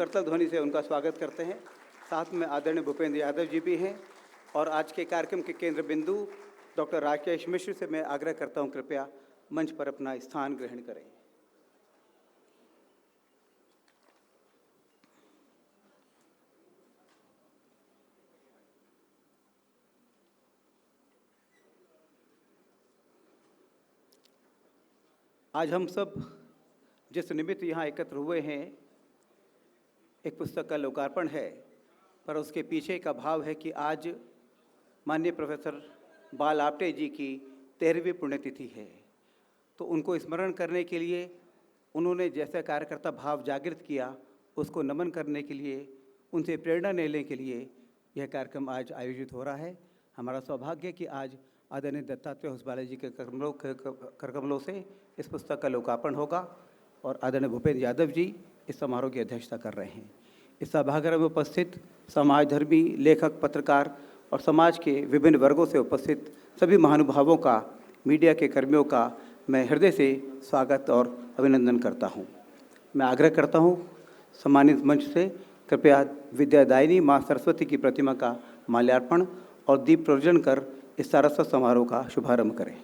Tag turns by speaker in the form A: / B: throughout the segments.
A: करतल ध्वनि से उनका स्वागत करते हैं। साथ में आदरणीय भूपेंद्र यादव जी भी हैं और आज के कार्यक्रम के केंद्र बिंदु डॉक्टर राकेश मिश्र से मैं आग्रह करता हूं, कृपया मंच पर अपना स्थान ग्रहण करें। आज हम सब जिस निमित्त यहाँ एकत्र हुए हैं, एक पुस्तक का लोकार्पण है, पर उसके पीछे का भाव है कि आज माननीय प्रोफेसर बाल आप्टे जी की 13वीं पुण्यतिथि है। तो उनको स्मरण करने के लिए उन्होंने जैसा कार्यकर्ता भाव जागृत किया, उसको नमन करने के लिए, उनसे प्रेरणा लेने के लिए यह कार्यक्रम आज आयोजित हो रहा है। हमारा सौभाग्य है कि आज आदरणीय दत्तात्रेय होसबाले जी के करकमलों से इस पुस्तक का लोकार्पण होगा और आदरणीय भूपेंद्र यादव जी इस समारोह की अध्यक्षता कर रहे हैं। इस सभागार में उपस्थित समाजधर्मी लेखक, पत्रकार और समाज के विभिन्न वर्गों से उपस्थित सभी महानुभावों का, मीडिया के कर्मियों का मैं हृदय से स्वागत और अभिनंदन करता हूं। मैं आग्रह करता हूं सम्मानित मंच से कृपया विद्यादायिनी माँ सरस्वती की प्रतिमा का माल्यार्पण और दीप प्रज्वलन कर इस सारस्वत समारोह का शुभारंभ करें।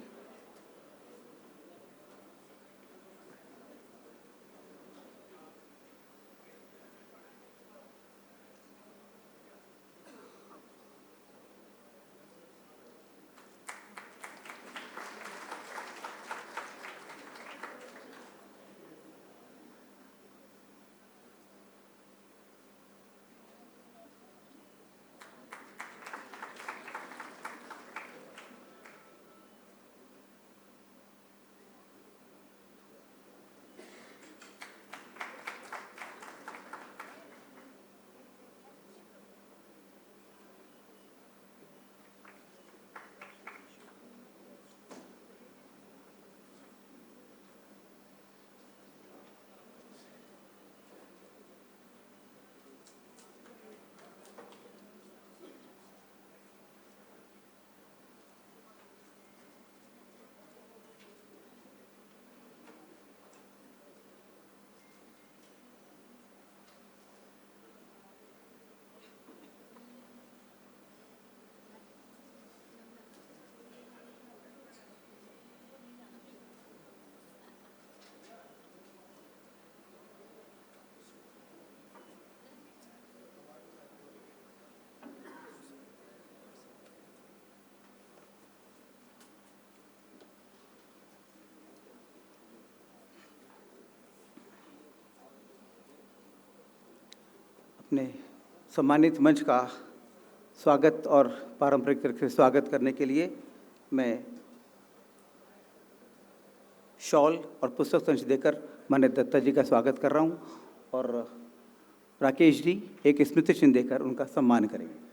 A: अपने सम्मानित मंच का स्वागत और पारंपरिक तरीके से स्वागत करने के लिए मैं शॉल और पुस्तक संच देकर माननीय दत्ता जी का स्वागत कर रहा हूं और राकेश जी एक स्मृति चिन्ह देकर उनका सम्मान करेंगे।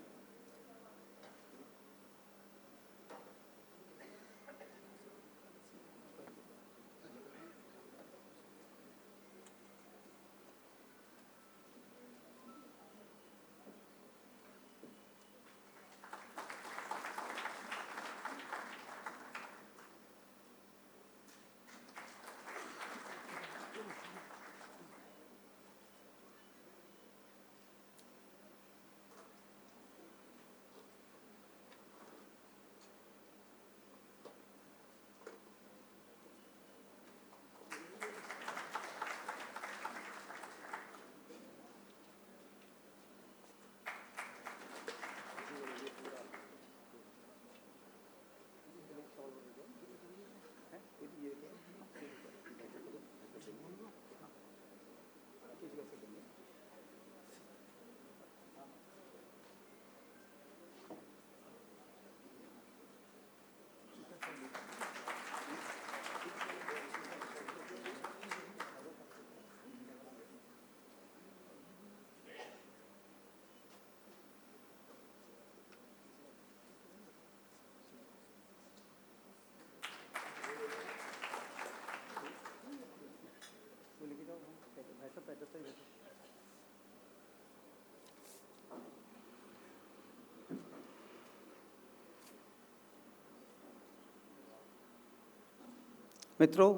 A: मित्रों,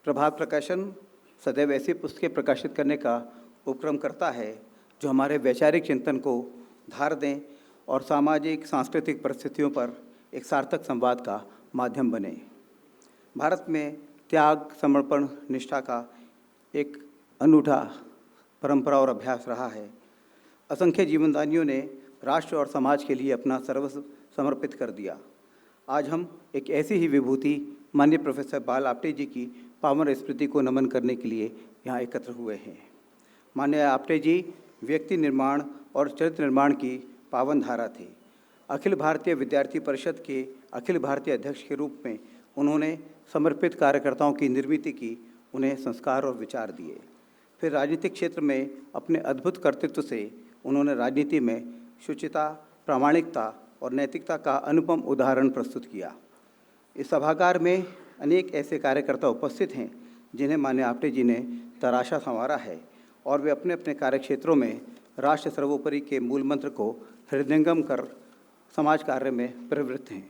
A: प्रभात प्रकाशन सदैव ऐसी पुस्तकें प्रकाशित करने का उपक्रम करता है जो हमारे वैचारिक चिंतन को धार दें और सामाजिक सांस्कृतिक परिस्थितियों पर एक सार्थक संवाद का माध्यम बने। भारत में त्याग, समर्पण, निष्ठा का एक अनूठा परंपरा और अभ्यास रहा है। असंख्य जीवनदानियों ने राष्ट्र और समाज के लिए अपना सर्वस्व समर्पित कर दिया। आज हम एक ऐसी ही विभूति माननीय प्रोफेसर बाल आपटे जी की पावन स्मृति को नमन करने के लिए यहाँ एकत्र हुए हैं। माननीय आपटे जी व्यक्ति निर्माण और चरित्र निर्माण की पावन धारा थे। अखिल भारतीय विद्यार्थी परिषद के अखिल भारतीय अध्यक्ष के रूप में उन्होंने समर्पित कार्यकर्ताओं की निर्मित की, उन्हें संस्कार और विचार दिए। फिर राजनीतिक क्षेत्र में अपने अद्भुत कर्तृत्व से उन्होंने राजनीति में शुचिता, प्रामाणिकता और नैतिकता का अनुपम उदाहरण प्रस्तुत किया। इस सभागार में अनेक ऐसे कार्यकर्ता उपस्थित हैं जिन्हें माननीय आपटे जी ने तराशा संवारा है और वे अपने अपने कार्यक्षेत्रों में राष्ट्र सर्वोपरि के मूल मंत्र को हृदयंगम कर समाज कार्य में प्रवृत्त हैं।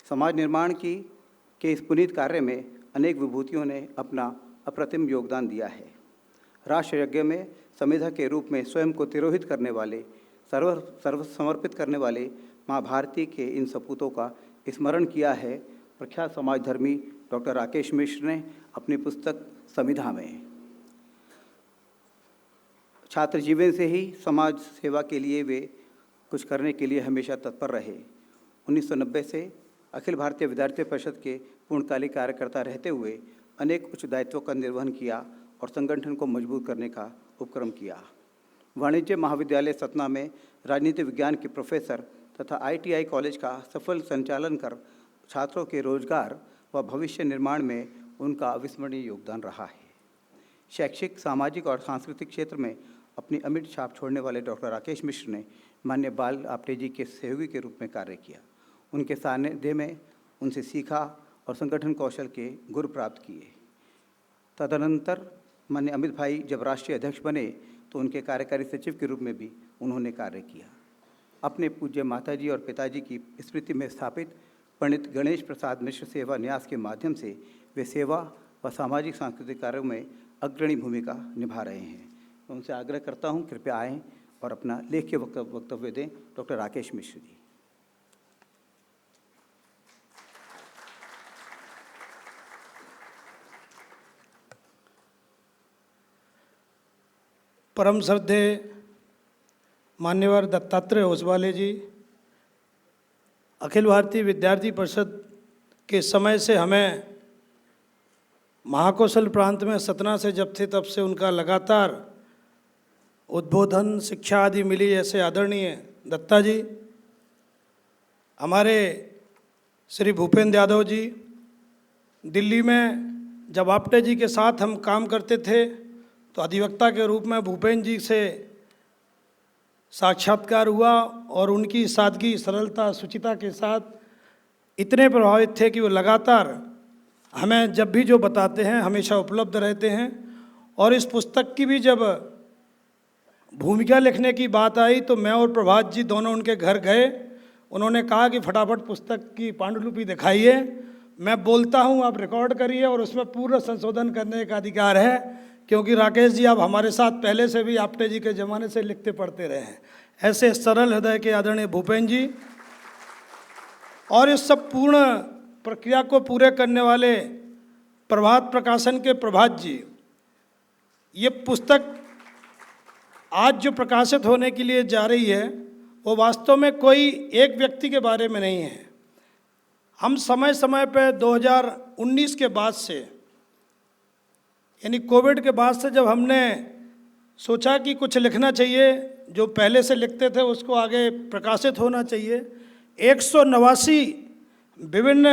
A: समाज निर्माण के इस पुनीत कार्य में अनेक विभूतियों ने अपना अप्रतिम योगदान दिया है। राष्ट्र यज्ञ में संविधा के रूप में स्वयं को तिरोहित करने वाले, सर्व समर्पित करने वाले माँ भारती के इन सपूतों का स्मरण किया है प्रख्यात समाजधर्मी डॉक्टर राकेश मिश्र ने अपनी पुस्तक संविधा में। छात्र जीवन से ही समाज सेवा के लिए वे कुछ करने के लिए हमेशा तत्पर रहे। 1990 से अखिल भारतीय विद्यार्थी परिषद के पूर्णकालिक कार्यकर्ता रहते हुए अनेक उच्च दायित्वों का निर्वहन किया और संगठन को मजबूत करने का उपक्रम किया। वाणिज्य महाविद्यालय सतना में राजनीति विज्ञान के प्रोफेसर तथा ITI कॉलेज का सफल संचालन कर छात्रों के रोजगार व भविष्य निर्माण में उनका अविस्मरणीय योगदान रहा है। शैक्षिक, सामाजिक और सांस्कृतिक क्षेत्र में अपनी अमिट छाप छोड़ने वाले डॉक्टर राकेश मिश्र ने माननीय बाल आपटे जी के सहयोगी के रूप में कार्य किया। उनके सानिध्य में उनसे सीखा और संगठन कौशल के गुर प्राप्त किए। तदनंतर माननीय अमित भाई जब राष्ट्रीय अध्यक्ष बने तो उनके कार्यकारी सचिव के रूप में भी उन्होंने कार्य किया। अपने पूज्य माताजी और पिताजी की स्मृति में स्थापित पंडित गणेश प्रसाद मिश्र सेवा न्यास के माध्यम से वे सेवा व सामाजिक सांस्कृतिक कार्यों में अग्रणी भूमिका निभा रहे हैं। मैं उनसे आग्रह करता हूं, कृपया आएँ और अपना लेखित वक्तव्य दें। डॉक्टर राकेश मिश्र जी।
B: परम श्रद्धेय मान्यवर दत्तात्रेय ओसवाले जी, अखिल भारतीय विद्यार्थी परिषद के समय से हमें महाकौशल प्रांत में सतना से जब थे तब से उनका लगातार उद्बोधन, शिक्षा आदि मिली। ऐसे आदरणीय दत्ता जी, हमारे श्री भूपेंद्र यादव जी, दिल्ली में जब आपटे जी के साथ हम काम करते थे तो अधिवक्ता के रूप में भूपेंद्र जी से साक्षात्कार हुआ और उनकी सादगी, सरलता, शुचिता के साथ इतने प्रभावित थे कि वो लगातार हमें जब भी जो बताते हैं हमेशा उपलब्ध रहते हैं। और इस पुस्तक की भी जब भूमिका लिखने की बात आई तो मैं और प्रभात जी दोनों उनके घर गए। उन्होंने कहा कि फटाफट पुस्तक की पांडुलिपि दिखाइए, मैं बोलता हूँ, आप रिकॉर्ड करिए और उसमें पूरा संशोधन करने का अधिकार है, क्योंकि राकेश जी आप हमारे साथ पहले से भी आपटे जी के ज़माने से लिखते पढ़ते रहे हैं। ऐसे सरल हृदय के आदरणीय भूपेंद्र जी और इस सब पूर्ण प्रक्रिया को पूरे करने वाले प्रभात प्रकाशन के प्रभात जी, ये पुस्तक आज जो प्रकाशित होने के लिए जा रही है वो वास्तव में कोई एक व्यक्ति के बारे में नहीं है। हम समय समय पर 2019 के बाद से, यानी कोविड के बाद से, जब हमने सोचा कि कुछ लिखना चाहिए, जो पहले से लिखते थे उसको आगे प्रकाशित होना चाहिए, 189 विभिन्न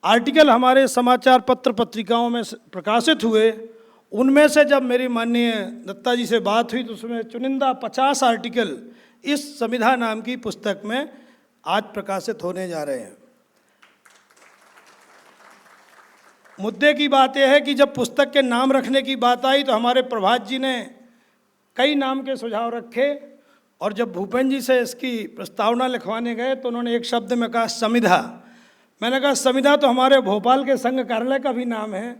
B: आर्टिकल हमारे समाचार पत्र पत्रिकाओं में प्रकाशित हुए। उनमें से जब मेरी माननीय दत्ता जी से बात हुई तो उसमें चुनिंदा 50 आर्टिकल इस संविधा नाम की पुस्तक में आज प्रकाशित होने जा रहे हैं। मुद्दे की बात यह है कि जब पुस्तक के नाम रखने की बात आई तो हमारे प्रभात जी ने कई नाम के सुझाव रखे और जब भूपेंद्र जी से इसकी प्रस्तावना लिखवाने गए तो उन्होंने एक शब्द में कहा संविधा। मैंने कहा संविधा तो हमारे भोपाल के संघ कार्यालय का भी नाम है,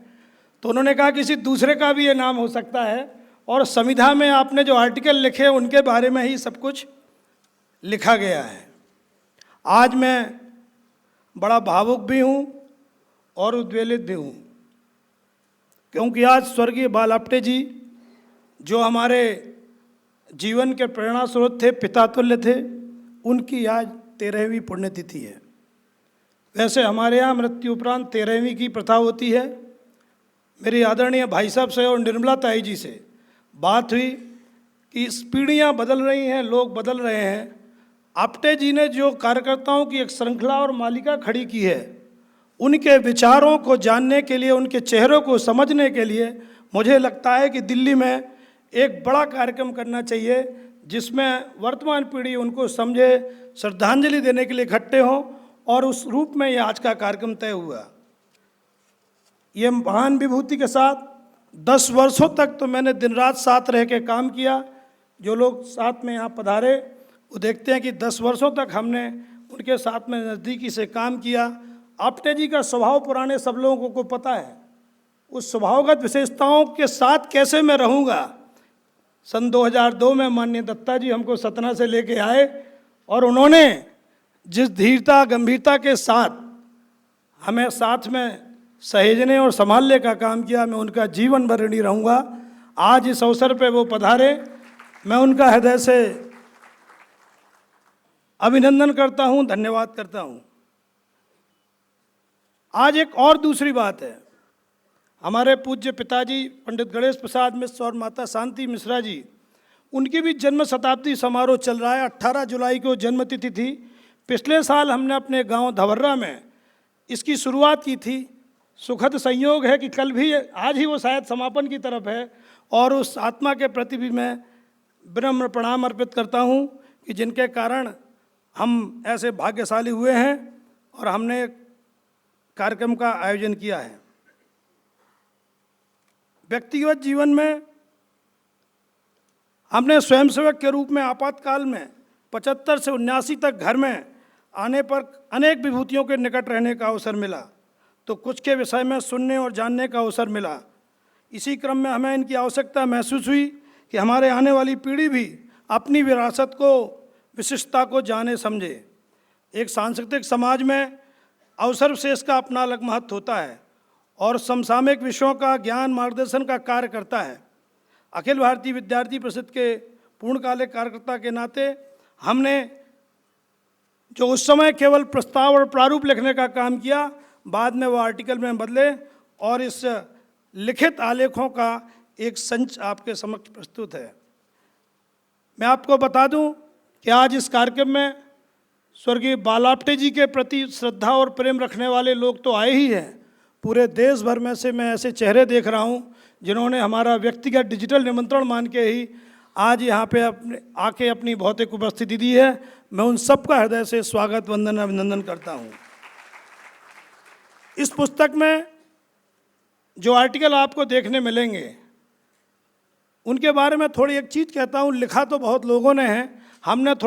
B: तो उन्होंने कहा किसी दूसरे का भी ये नाम हो सकता है, और संविधा में आपने जो आर्टिकल लिखे उनके बारे में ही सब कुछ लिखा गया है। आज मैं बड़ा भावुक भी हूँ और उद्वेलित भी हूँ, क्योंकि आज स्वर्गीय बाल आप्टे जी जो हमारे जीवन के प्रेरणा स्रोत थे, पिता तुल्य थे, उनकी आज 13वीं पुण्यतिथि है। वैसे हमारे यहाँ मृत्यु उपरांत 13वीं की प्रथा होती है। मेरे आदरणीय भाई साहब से और निर्मला ताई जी से बात हुई कि इस पीढ़ियाँ बदल रही हैं, लोग बदल रहे हैं। आप्टे जी ने जो कार्यकर्ताओं की एक श्रृंखला और मालिका खड़ी की है, उनके विचारों को जानने के लिए, उनके चेहरों को समझने के लिए मुझे लगता है कि दिल्ली में एक बड़ा कार्यक्रम करना चाहिए, जिसमें वर्तमान पीढ़ी उनको समझे, श्रद्धांजलि देने के लिए इकट्ठे हों, और उस रूप में ये आज का कार्यक्रम तय हुआ। ये महान विभूति के साथ 10 वर्षों तक तो मैंने दिन रात साथ रह के काम किया। जो लोग साथ में यहाँ पधारे वो देखते हैं कि 10 वर्षों तक हमने उनके साथ में नज़दीकी से काम किया। आप्टे जी का स्वभाव पुराने सब लोगों को पता है, उस स्वभावगत विशेषताओं के साथ कैसे मैं रहूँगा। सन 2002 में माननीय दत्ता जी हमको सतना से लेके आए, और उन्होंने जिस धीरता गंभीरता के साथ हमें साथ में सहेजने और संभालने का काम किया, मैं उनका जीवन भर ऋणी रहूँगा। आज इस अवसर पे वो पधारे, मैं उनका हृदय से अभिनंदन करता हूँ, धन्यवाद करता हूँ। आज एक और दूसरी बात है, हमारे पूज्य पिताजी पंडित गणेश प्रसाद मिश्र और माता शांति मिश्रा जी, उनकी भी जन्म शताब्दी समारोह चल रहा है। 18 जुलाई को जन्मतिथि थी। पिछले साल हमने अपने गांव धवर्रा में इसकी शुरुआत की थी। सुखद संयोग है कि कल भी, आज ही वो शायद समापन की तरफ है, और उस आत्मा के प्रति भी मैं विनम्र प्रणाम अर्पित करता हूँ कि जिनके कारण हम ऐसे भाग्यशाली हुए हैं और हमने कार्यक्रम का आयोजन किया है। व्यक्तिगत जीवन में हमने स्वयंसेवक के रूप में आपातकाल में 75 से 79 तक घर में आने पर अनेक विभूतियों के निकट रहने का अवसर मिला, तो कुछ के विषय में सुनने और जानने का अवसर मिला। इसी क्रम में हमें इनकी आवश्यकता महसूस हुई कि हमारे आने वाली पीढ़ी भी अपनी विरासत को, विशिष्टता को जाने समझे। एक सांस्कृतिक समाज में अवसर विशेष का अपना अलग महत्व होता है और समसामयिक विषयों का ज्ञान मार्गदर्शन का कार्य करता है। अखिल भारतीय विद्यार्थी परिषद के पूर्णकालिक कार्यकर्ता के नाते हमने जो उस समय केवल प्रस्ताव और प्रारूप लिखने का काम किया, बाद में वो आर्टिकल में बदले और इस लिखित आलेखों का एक संच आपके समक्ष प्रस्तुत है। मैं आपको बता दूं कि आज इस कार्यक्रम में स्वर्गीय बाल आप्टे जी के प्रति श्रद्धा और प्रेम रखने वाले लोग तो आए ही हैं। पूरे देश भर में से मैं ऐसे चेहरे देख रहा हूं जिन्होंने हमारा व्यक्तिगत डिजिटल निमंत्रण मान के ही आज यहाँ पे आके अपनी भौतिक उपस्थिति दी है। मैं उन सबका हृदय से स्वागत, वंदन, अभिनंदन करता हूँ। इस पुस्तक में जो आर्टिकल आपको देखने मिलेंगे उनके बारे में थोड़ी एक चीज़ कहता हूँ। लिखा तो बहुत लोगों ने है, हमने